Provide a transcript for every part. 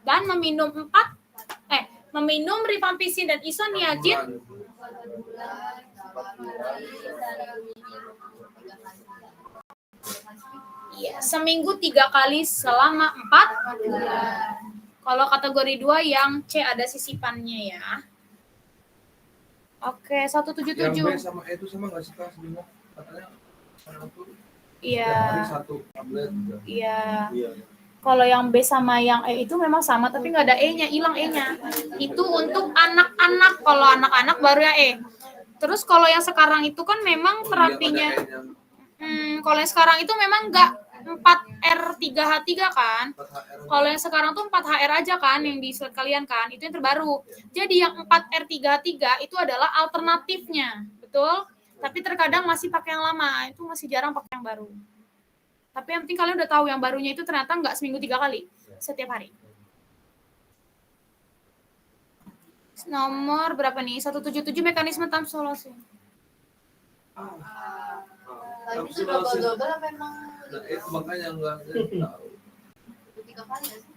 dan meminum rifampicin dan isoniazid seminggu 3 kali selama 4 bulan. Kalau kategori 2 yang C ada sisipannya ya. Oke, 177. Yang B sama E itu sama nggak sih Kak sebenarnya? Katanya iya. Satu tablet. Iya. Kalau yang B sama yang E itu memang sama, tapi nggak ada E-nya, hilang E-nya. Itu untuk anak-anak. Kalau anak-anak baru ya E. Terus kalau yang sekarang itu kan memang terapinya. Kalau yang sekarang itu memang nggak 4R3H3 kan. Kalau yang sekarang tuh 4HR aja kan yang di slide kalian kan, itu yang terbaru. Jadi yang 4R3H3 itu adalah alternatifnya, betul? Tapi terkadang masih pakai yang lama, itu masih jarang pakai yang baru. Tapi yang penting kalian udah tahu yang barunya itu ternyata nggak seminggu 3 kali, setiap hari. Nomor berapa nih? 177 mekanisme tamsulasi. Tapi itu double apa emang? Nah, itu makanya nggak tahu. 3 kali ya sih?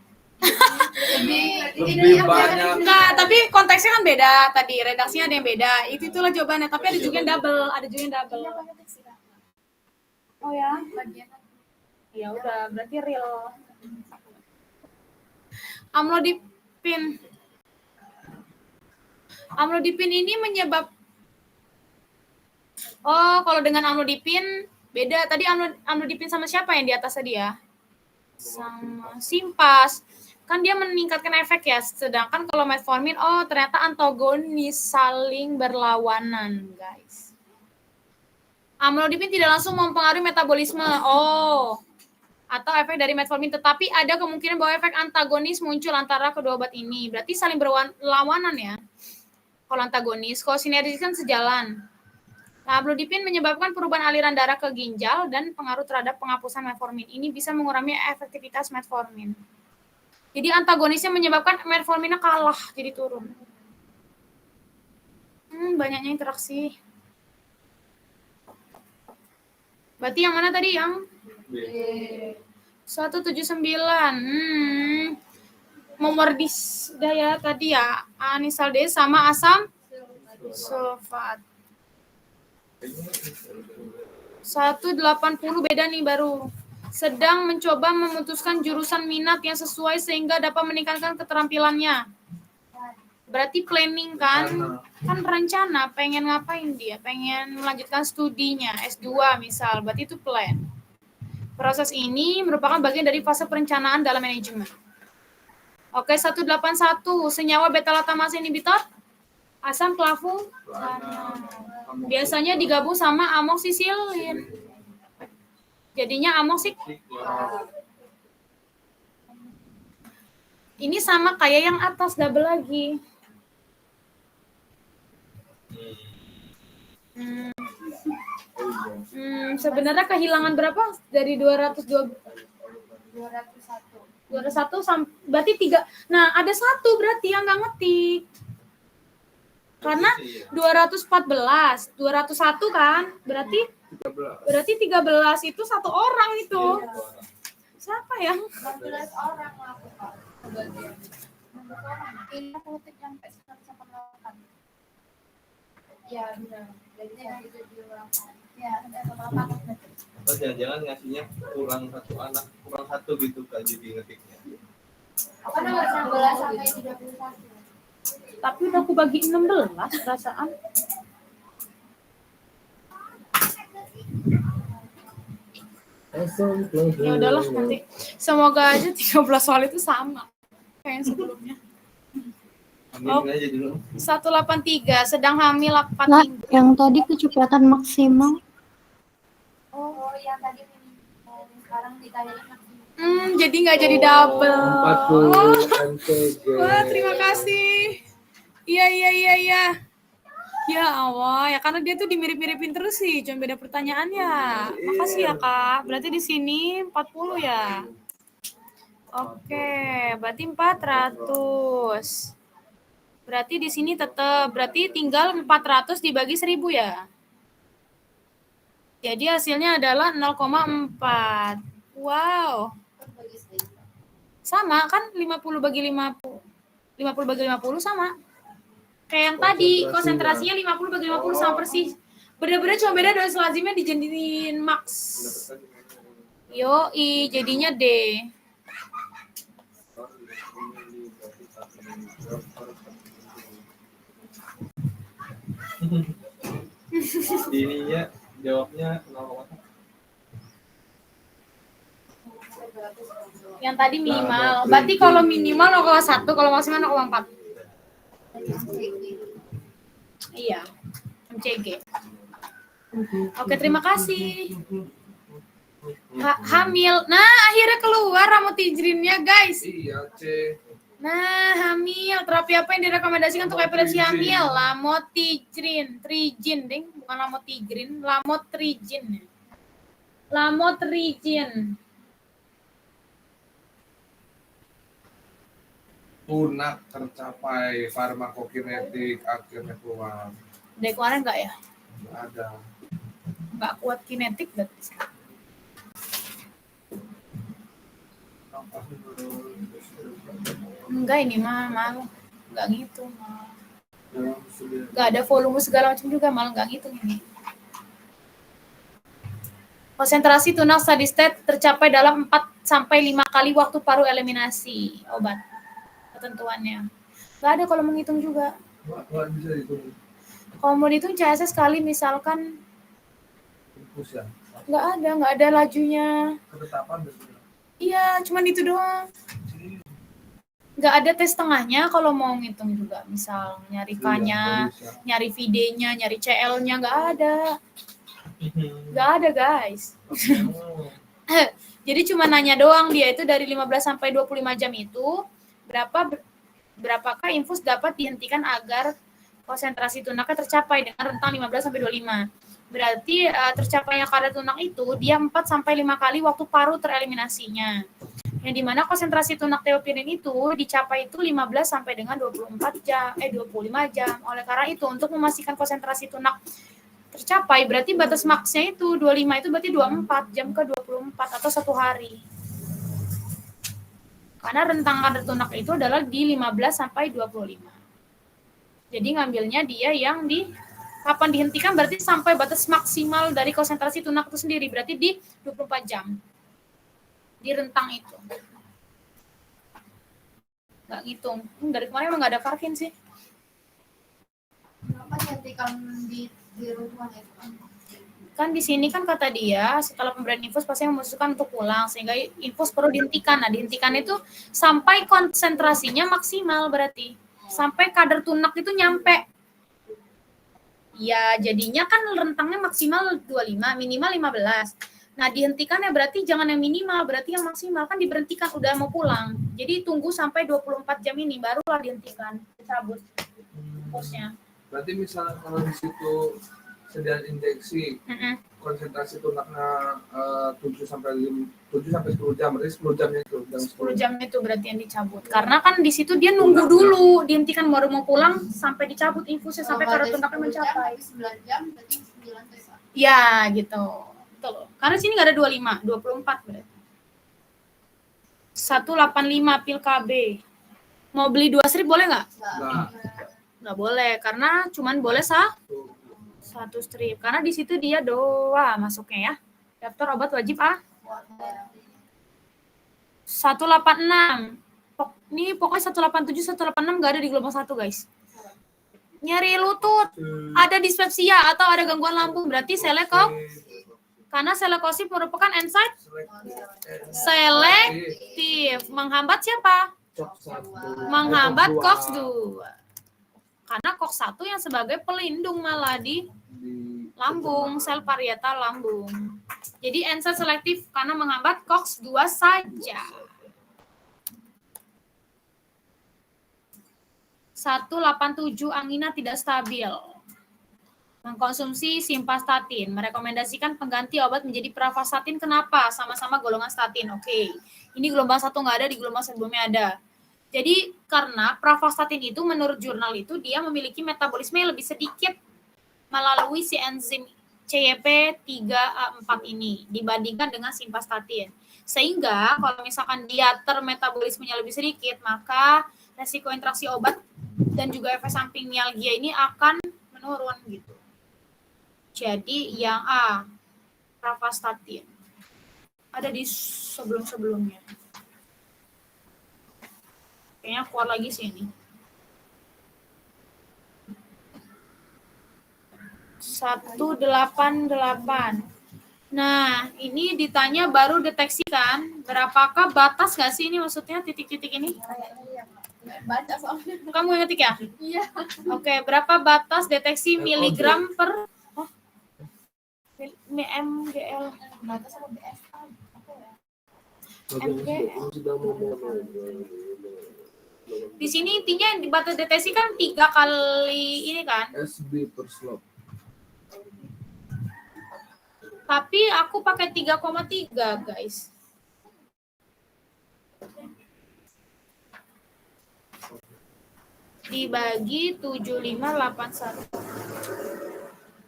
Lebih banyak. Enggak, tapi konteksnya kan beda. Tadi redaksinya ada yang beda. Itulah jawabannya. Tapi ada juga yang double. Oh ya? Ya udah, berarti real. Amlodipin. Amlodipin ini menyebab. Oh, kalau dengan amlodipin beda. Tadi amlodipin sama siapa yang di atas tadi ya? Sama Simpas. Kan dia meningkatkan efek ya. Sedangkan kalau metformin, oh ternyata antagonis, saling berlawanan, guys. Amlodipin tidak langsung mempengaruhi metabolisme. Oh, atau efek dari metformin, tetapi ada kemungkinan bahwa efek antagonis muncul antara kedua obat ini. Berarti saling berlawanan ya. Kalau antagonis, kalau sinergis kan sejalan. Nah, amlodipin menyebabkan perubahan aliran darah ke ginjal dan pengaruh terhadap penghapusan metformin. Ini bisa mengurangi efektivitas metformin. Jadi antagonisnya menyebabkan metforminnya kalah, jadi turun. Banyaknya interaksi. Berarti yang mana tadi? Yang B. 179. Momordis daya tadi ya, anisaldehid sama asam sulfat. 180 beda nih baru. Sedang mencoba memutuskan jurusan minat yang sesuai sehingga dapat meningkatkan keterampilannya. Berarti planning kan? Kan rencana pengen ngapain dia? Pengen melanjutkan studinya, S2 misal. Berarti itu plan. Proses ini merupakan bagian dari fase perencanaan dalam manajemen. Oke, 181. Senyawa beta-laktamase inhibitor? Asam flavulana. Biasanya digabung sama amoksisilin. Jadinya amoksik. Ini sama kayak yang atas, double lagi. Sebenarnya kehilangan berapa dari 201 berarti 3. Nah, ada 1 berarti yang nggak ngetik. Karena 214, 201 kan? Berarti 13 itu 1 orang itu. Siapa yang? 14 orang aku Pak. Ini aku ketik sampai 188. Ya, benar. Jadi itu di ulang. Ya, ada 88. Atau jangan-jangan ngasihnya kurang 1 anak, kurang 1 gitu Kak, jadi ngetiknya. Apa namanya? 11 sampai 31. Tapi udah aku bagi 16 perasaan. Ya udahlah nanti. Semoga aja 13 soal itu sama kayak yang sebelumnya. Oh, 183 sedang hamil 4 minggu. Yang tadi kecepatan maksimal. Oh, yang tadi sekarang ditanyain maksimal. Jadi nggak jadi double. 40 mcg. Wah, terima kasih. Iya. Ya Allah, ya karena dia tuh dimirip-miripin terus sih, cuma beda pertanyaan ya. Makasih ya Kak. Berarti di sini 40 ya. Oke, berarti 400. Berarti di sini tetap, berarti tinggal 400 dibagi 1000 ya. Jadi hasilnya adalah 0,4. Wow. Sama kan 50 bagi 50. 50 bagi 50 sama. Kayak yang tadi, konsentrasinya 50 bagi 50 sama persis. Bener-bener cuma beda dose lazimnya dijadiin max. Yoi, jadinya D. Ininya jawabnya 0,1. Yang tadi minimal. Berarti kalau minimal 0,1, kalau maksimal 0,4. Iya. MCG. Oke, terima kasih. Hamil. Nah, akhirnya keluar ramotidrinnya, guys. Iya, C. Nah, hamil. Terapi apa yang direkomendasikan untuk epilepsi hamil? Lamotrigin. Trigin, ding. Bukan lamotrigin. Lamotrigin. Lamotrigin. Tunak tercapai, farmakokinetik akhirnya keluar. Dari kemarin enggak ya? Nggak ada. Enggak kuat kinetik berarti. Enggak, ini mah malu. Enggak gitu. Enggak ada volume segala macam juga, malah enggak gitu ini. Konsentrasi tunak steady state tercapai dalam 4-5 kali waktu paru eliminasi obat. Ketentuannya. Enggak ada kalau menghitung juga. Nggak bisa dihitung. Kalau mau dihitung CSS sekali misalkan Infus ya. enggak ada lajunya. Ketetapan biasanya. Iya, cuman itu doang. Nggak ada tes tengahnya kalau mau ngitung juga. Misal nyari K-nya, nyari VD-nya, nyari CL-nya, nggak ada. Nggak ada, guys. Jadi cuma nanya doang dia itu dari 15 sampai 25 jam itu, berapakah infus dapat dihentikan agar konsentrasi tunaknya tercapai dengan rentang 15 sampai 25. Berarti tercapainya kadar tunak itu dia 4 sampai 5 kali waktu paru tereliminasinya. Yang dimana konsentrasi tunak teopirin itu dicapai itu 15 sampai dengan 25 jam. Oleh karena itu untuk memastikan konsentrasi tunak tercapai berarti batas maksnya itu 25 itu berarti 24 jam ke 24 atau 1 hari. Karena rentang kadar tunak itu adalah di 15 sampai 25. Jadi ngambilnya dia yang di kapan dihentikan berarti sampai batas maksimal dari konsentrasi tunak itu sendiri berarti di 24 jam. Di rentang itu. Nggak ngitung. Dari kemarin emang nggak ada Parkin sih. Kenapa dihentikan di rumah itu? Kan di sini kan kata dia setelah pemberian infus pasti memutuskan untuk pulang sehingga infus perlu dihentikan. Nah, dihentikan itu sampai konsentrasinya maksimal berarti. Sampai kadar tunak itu nyampe. Ya, jadinya kan rentangnya maksimal 25, minimal 15. Nah, dihentikannya berarti jangan yang minimal, berarti yang maksimal. Kan diberhentikan, udah mau pulang. Jadi tunggu sampai 24 jam ini, barulah dihentikan, dicabut infusnya. Berarti misalnya kalau di situ sediaan injeksi, konsentrasi tunaknya 7 sampai 10 jam, berarti 10 jamnya itu. 10 jam itu berarti yang dicabut. Karena kan di situ dia nunggu dulu, dihentikan baru mau pulang sampai dicabut infusnya sampai kadar tunaknya mencapai. 9 jam berarti 9 tes. Ya, gitu. Betul. Karena sini nggak ada 25, 24 berarti. 185 pil KB. Mau beli 2 strip boleh nggak? Nggak boleh, karena cuman boleh 1 strip. Karena di situ dia doa masuknya ya. Daftar obat wajib 186. Ini pokoknya 187, 186 nggak ada di gelombang 1, guys. Nyeri lutut, ada dispepsia atau ada gangguan lambung, berarti karena selekosif merupakan enzim selektif. Menghambat siapa? Menghambat COX-2. Karena COX-1 yang sebagai pelindung malah di lambung, sel parietal lambung. Jadi enzim selektif karena menghambat COX-2 saja. 187 angina tidak stabil. Mengkonsumsi simvastatin. Merekomendasikan pengganti obat menjadi pravastatin. Kenapa? Sama-sama golongan statin. Oke. Ini gelombang 1 nggak ada, di gelombang sebelumnya ada. Jadi karena pravastatin itu menurut jurnal itu dia memiliki metabolisme yang lebih sedikit melalui si enzim CYP3A4 ini dibandingkan dengan simvastatin. Sehingga kalau misalkan diater metabolismenya lebih sedikit, maka resiko interaksi obat dan juga efek samping mialgia ini akan menurun gitu. Jadi yang A, pravastatin. Ada di sebelum-sebelumnya. Kayaknya keluar lagi sih ini. 188. Nah, ini ditanya baru deteksi kan? Berapakah batas nggak sih ini maksudnya titik-titik ini? Baca soalnya. Kamu yang ngetik ya? Iya. Oke, berapa batas deteksi miligram per mgl? Baca sama BSA. Di sini intinya di batas deteksi kan 3 kali ini kan? SB per slot. Tapi aku pakai 3,3 guys. Dibagi 7581.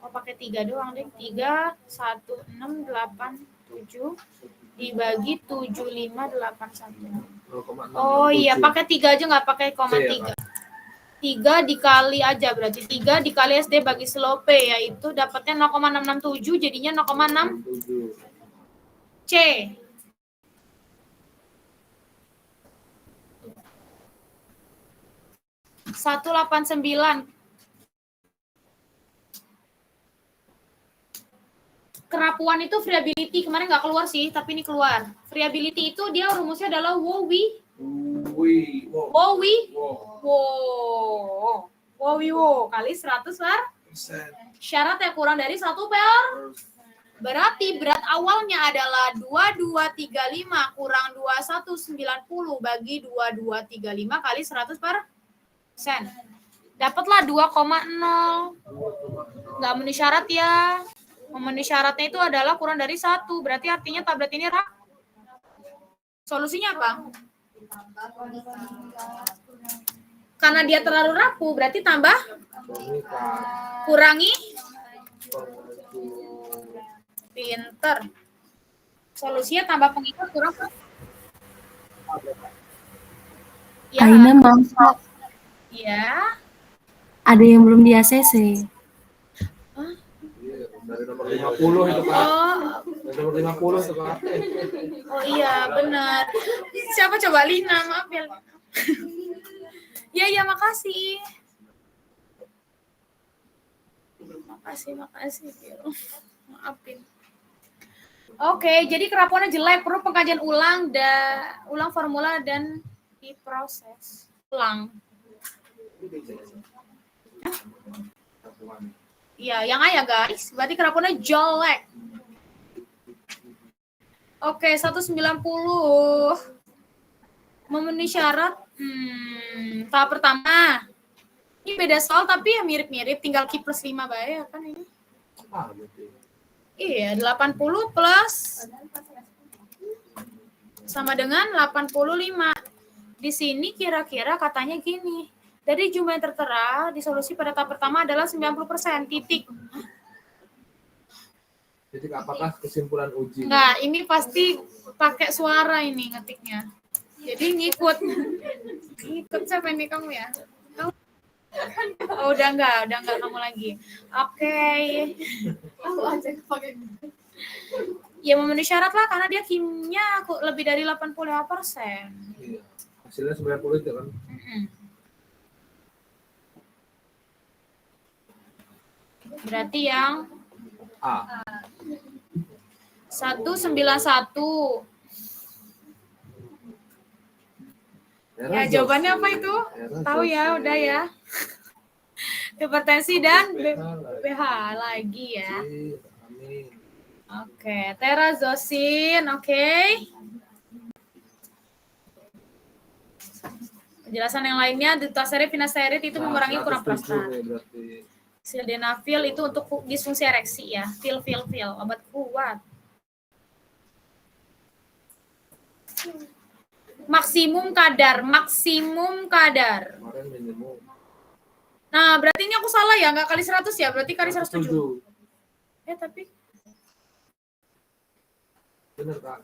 Oh pakai 3 doang deh. 3, 1, 6, 8, 7. Dibagi 7581. 0,667. Oh iya pakai 3 aja nggak pakai koma 3. 3 dikali aja berarti 3 dikali SD bagi slope yaitu dapatnya 0,667 jadinya 0,6 C. $189. Kerapuan itu variability kemarin nggak keluar sih tapi ini keluar. Variability itu dia rumusnya adalah WOWI kali 100 per syaratnya kurang dari 1 per berarti berat awalnya adalah 2235 kurang 2190 bagi 2235 kali 100 per sen. Dapatlah 2,0. Nggak memenuhi syarat ya. Memenuhi syaratnya itu adalah kurang dari 1. Berarti artinya tablet ini solusinya apa? Karena dia terlalu rapuh, berarti tambah kurangi pinter. Solusinya tambah pengikat kurang ya. Aina maaf, Ya. ada yang belum di ACC. Dari nomor 50 itu Pak. Oh, Dari nomor 50 itu Pak. oh iya benar. Siapa coba Lina? Maaf ya. Ya makasih. Makasih. Maafin. Oke, jadi kerapuannya jelek, perlu pengkajian ulang formula dan diproses ulang. Iya, yang A ya guys. Berarti kerapuannya jelek. Oke, 190. Memenuhi syarat. Tahap pertama. Ini beda soal tapi ya mirip-mirip. Tinggal Q plus 5 bae kan ini. Iya, 80 plus sama dengan 85. Di sini kira-kira katanya gini. Dari jumlah yang tertera di solusi pada tahap pertama adalah 90%. Titik. Titik apakah kesimpulan uji? Enggak, ini pasti pakai suara ini ngetiknya. Jadi ngikut siapa ini kamu ya? Oh, udah enggak kamu lagi. Oke. Aku aja pakai. Ya memenuhi syarat lah karena dia kimia lebih dari 85%. Iya. Hasilnya 90 itu kan. Berarti yang A. 191. Ya, jawabannya apa itu? Tahu ya, udah ya. Hipertensi dan BH lagi ya. Oke, terazosin, oke. Penjelasan yang lainnya, dutaserit, finasterid itu mengurangi kurang prostat. Sildenafil itu untuk disfungsi ereksi ya. Fil, obat kuat. Maksimum kadar. Nah, berarti ini aku salah ya, nggak kali 100 ya, berarti kali 107. Tapi Benar, Kak.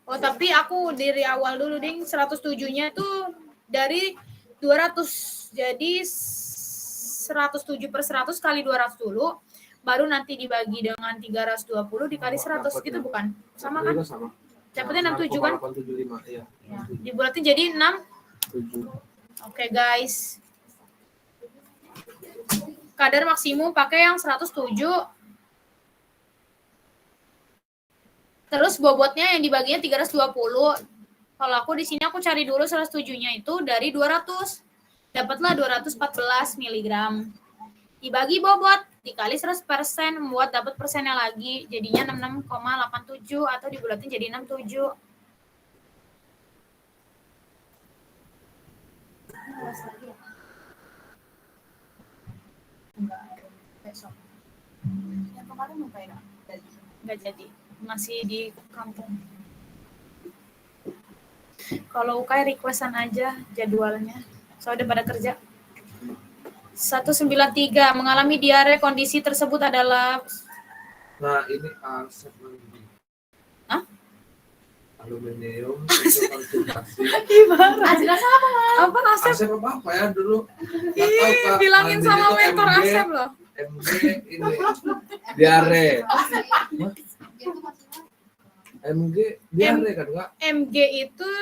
Oh, tapi aku dari awal dulu, Ding. 107-nya tuh dari 200. Jadi 107/100 kali 200 dulu, baru nanti dibagi dengan 320 dikali 100 gitu bukan? Sama kan? Itu sama. Dapatnya 67 kan? 875, iya. Ya, dibulatin jadi 6. 7. Oke, guys. Kadar maksimum pakai yang 107. Terus bobotnya yang dibaginya 320. Kalau aku di sini aku cari dulu 107-nya itu dari 200. Dapatlah 214 mg. Dibagi bobot dikali 100%, membuat dapat persennya lagi. Jadinya 66,87 atau dibulatin jadi 67. Enggak, besok. Yang kemarin lupa ya? Enggak jadi. Masih di kampung. Kalau UKAI requestan aja jadwalnya. Soalnya pada kerja. 193 mengalami diare, kondisi tersebut adalah Nah, ini asap mandi. Hah? Aluminium itu konsentrasi. Jelas apa? apa asep? Asap apa ya dulu? Nggak tahu, Kak. Bilangin Mandi sama itu mentor MG, asep loh. MG ini diare. MG diare kan, Kak? MG itu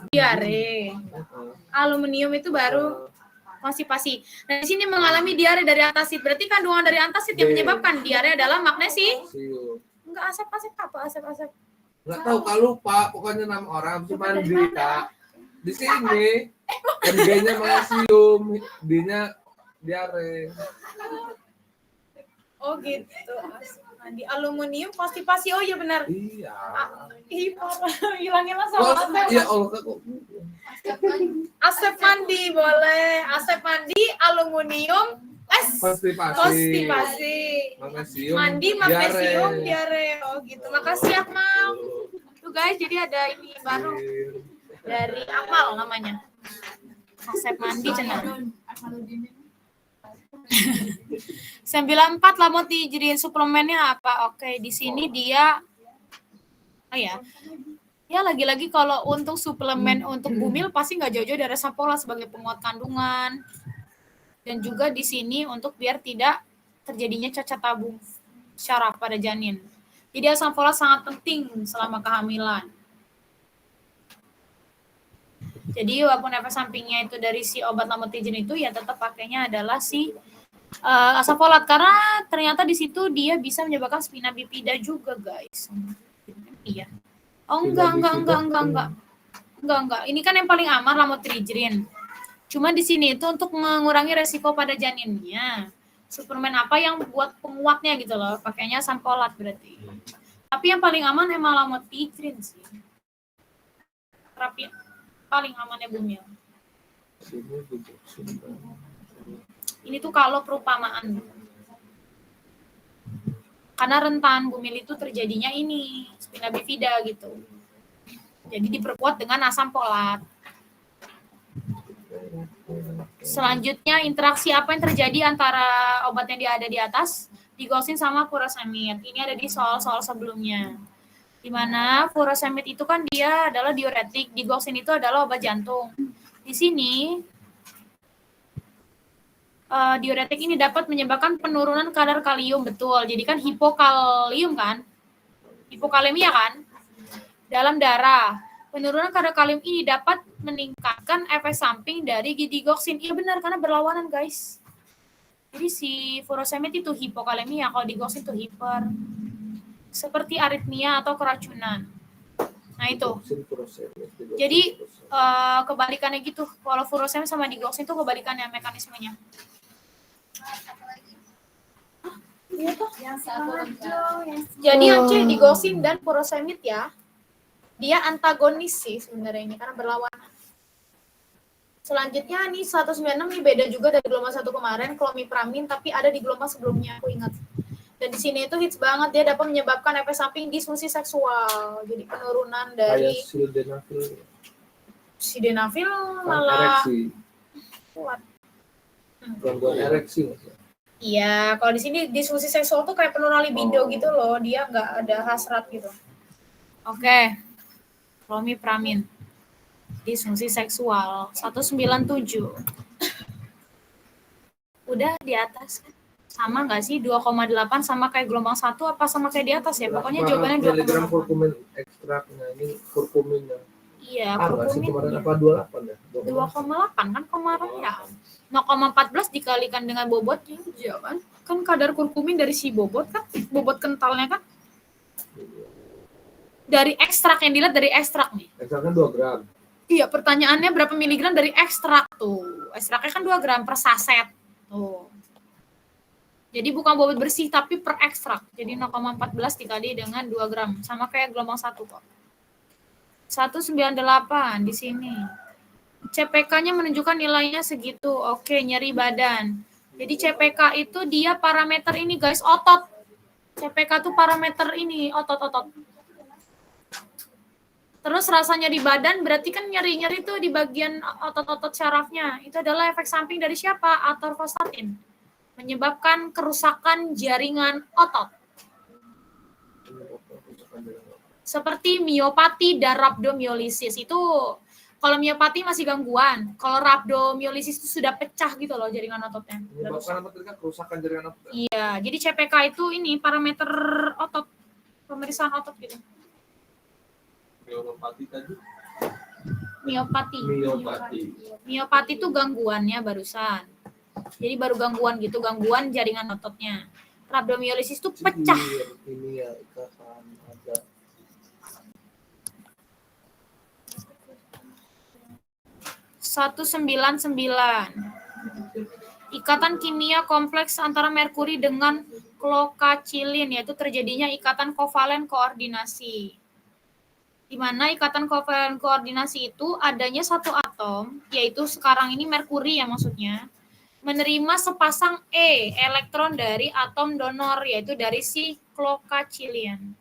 diare. Aluminium itu baru konstipasi. Dan di sini mengalami diare dari antasid. Berarti kandungan dari antasid yang menyebabkan diare adalah magnesium. Enggak asep apa asep. Nggak tahu, Kak, lupa. Pokoknya 6 orang habis mandi, Kak. Di sini MG-nya magnesium, D-nya diare. Oh gitu. Di aluminium konstipasi. Oh iya benar. Iya. Hilangin lah sama asep. Ya Allah, kok. Asep mandi boleh. Asep mandi, aluminium, konstipasi. Magnesium. Mandi, magnesium, diare. Oh gitu. Makasih Akmal. Tuh guys, jadi ada ini baru dari Akmal namanya. Asep mandi cenah. 94 lah mau dijadiin suplemennya apa? Oke, di sini dia ya lagi-lagi kalau untuk suplemen untuk bumil pasti nggak jauh-jauh dari Asapola sebagai penguat kandungan, dan juga di sini untuk biar tidak terjadinya cacat tabung syaraf pada janin. Jadi Asapola sangat penting selama kehamilan. Jadi walaupun efek sampingnya itu dari si obat lamotrigine itu, ya tetap pakainya adalah si asafolat, karena ternyata di situ dia bisa menyebabkan spina bifida juga, guys. Iya. Oh enggak. Ini kan yang paling aman lamotrigine. Cuma di sini itu untuk mengurangi resiko pada janinnya. Suplemen apa yang buat penguatnya gitu loh, pakainya asafolat berarti. Tapi yang paling aman emang lamotrigine sih. Terapi paling amannya bumil. Ini tuh kalau perumpamaan. Karena rentan bumil itu terjadinya ini, spina bifida gitu. Jadi diperkuat dengan asam folat. Selanjutnya interaksi apa yang terjadi antara obat yang ada di atas, digosin sama furosemid. Ini ada di soal-soal sebelumnya. Di mana furosemid itu kan dia adalah diuretik, digosin itu adalah obat jantung. Di sini diuretik ini dapat menyebabkan penurunan kadar kalium, betul. Jadi kan hipokalium kan? Hipokalemia kan? Dalam darah. Penurunan kadar kalium ini dapat meningkatkan efek samping dari digoxin. Iya benar, karena berlawanan, guys. Jadi si furosemid itu hipokalemia, kalau digoxin itu hiper. Seperti aritmia atau keracunan. Nah itu. Jadi kebalikannya gitu. Kalau furosemid sama digoxin itu kebalikannya mekanismenya. Iya toh. Jadi yang digoxin dan furosemid ya, dia antagonis sih sebenarnya ini karena berlawanan. Selanjutnya nih 196 ini beda juga dari gelombang 1 kemarin, klomipramin, tapi ada di gelombang sebelumnya, aku ingat. Dan di sini itu hits banget, dia dapat menyebabkan efek samping disfungsi seksual. Jadi penurunan dari sildenafil malah kuat. Gangguan ereksi. Iya, kalau di sini disfungsi seksual tuh kayak penurunan libido gitu loh, dia nggak ada hasrat gitu. Oke. Klomipramin. Disfungsi seksual 197. Udah di atas kan? Sama nggak sih 2,8 sama kayak gelombang 1 apa sama kayak di atas ya? Pokoknya jawabannya miligram 2,8. kurkumin ekstraknya ini kurkuminnya. Iya, Nggak sih kemarin kurkumin apa 28 ya? 2,8 kan kemarin ya. 0,14 dikalikan dengan bobotnya aja kan. Kan kadar kurkumin dari si bobot kan, bobot kentalnya kan. Dari ekstrak yang dilihat dari ekstrak nih. Ekstraknya 2 gram. Iya, pertanyaannya berapa miligram dari ekstrak tuh. Ekstraknya kan 2 gram per saset. Tuh. Jadi bukan bobot bersih tapi per ekstrak. Jadi 0,14 dikali dengan 2 gram. Sama kayak gelombang 1 kok. 198 di sini. CPK-nya menunjukkan nilainya segitu. Oke, nyeri badan. Jadi CPK itu dia parameter ini guys, otot. CPK tuh parameter ini, otot-otot. Terus rasanya di badan berarti kan nyeri-nyeri tuh di bagian otot-otot syarafnya. Itu adalah efek samping dari siapa? Atorvastatin. Menyebabkan kerusakan jaringan otot. Seperti miopati dan rhabdomyolysis. Itu kalau miopati masih gangguan. Kalau rhabdomyolysis itu sudah pecah gitu loh jaringan ototnya. Menyebabkan apa tadi kan kerusakan jaringan otot. Iya, jadi CPK itu ini parameter otot. Pemeriksaan otot gitu. Miopati tadi. Miopati. Miopati. Itu gangguannya barusan. Jadi baru gangguan gitu, gangguan jaringan ototnya. Rhabdomyolysis itu pecah. Ini ya ikatan ada. Ikatan kimia kompleks antara merkuri dengan klokacilin, yaitu terjadinya ikatan kovalen koordinasi. Di mana ikatan kovalen koordinasi itu adanya satu atom, yaitu sekarang ini merkuri ya maksudnya, menerima sepasang elektron dari atom donor, yaitu dari si klokacilin.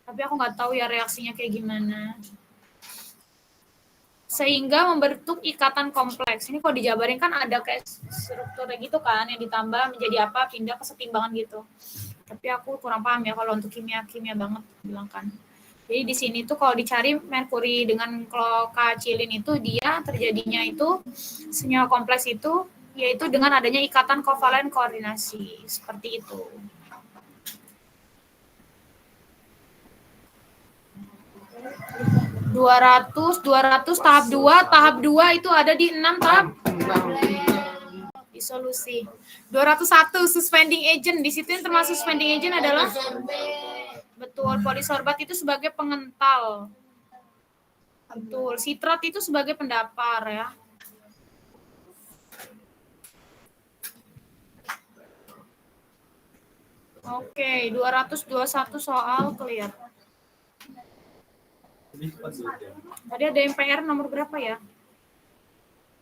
Tapi aku nggak tahu ya reaksinya kayak gimana. Sehingga membentuk ikatan kompleks. Ini kalau dijabarin kan ada kayak strukturnya gitu kan, yang ditambah menjadi apa, pindah kesetimbangan gitu. Tapi aku kurang paham ya kalau untuk kimia banget bilang kan. Jadi di sini tuh kalau dicari merkuri dengan klokacilin itu dia terjadinya itu senyawa kompleks itu yaitu dengan adanya ikatan kovalen koordinasi seperti itu. tahap 2 itu ada di 6 tahap disolusi. 201 suspending agent, di situ yang termasuk suspending agent adalah betul polisorbat itu sebagai pengental. Betul, sitrat itu sebagai pendapar ya. Oke, 221 soal clear. Tadi ada yang PR nomor berapa ya?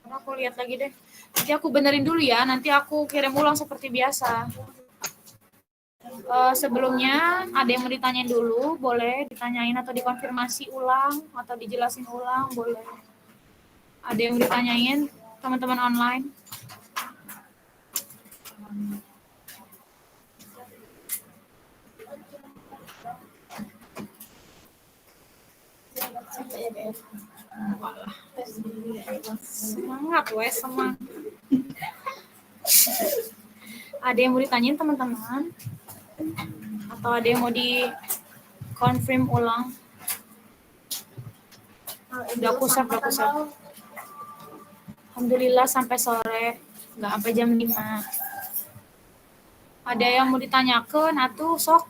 Aku lihat lagi deh. Nanti aku benerin dulu ya. Nanti aku kirim ulang seperti biasa. Sebelumnya ada yang mau ditanyain dulu, boleh ditanyain atau dikonfirmasi ulang atau dijelasin ulang, boleh. Ada yang mau ditanyain teman-teman online? Semangat wes, semangat. Ada yang mau ditanyain teman-teman? Atau ada yang mau di confirm ulang? Udah aku save. Alhamdulillah sampai sore, nggak sampai jam 5. Ada yang mau ditanyakan? Atuh sok.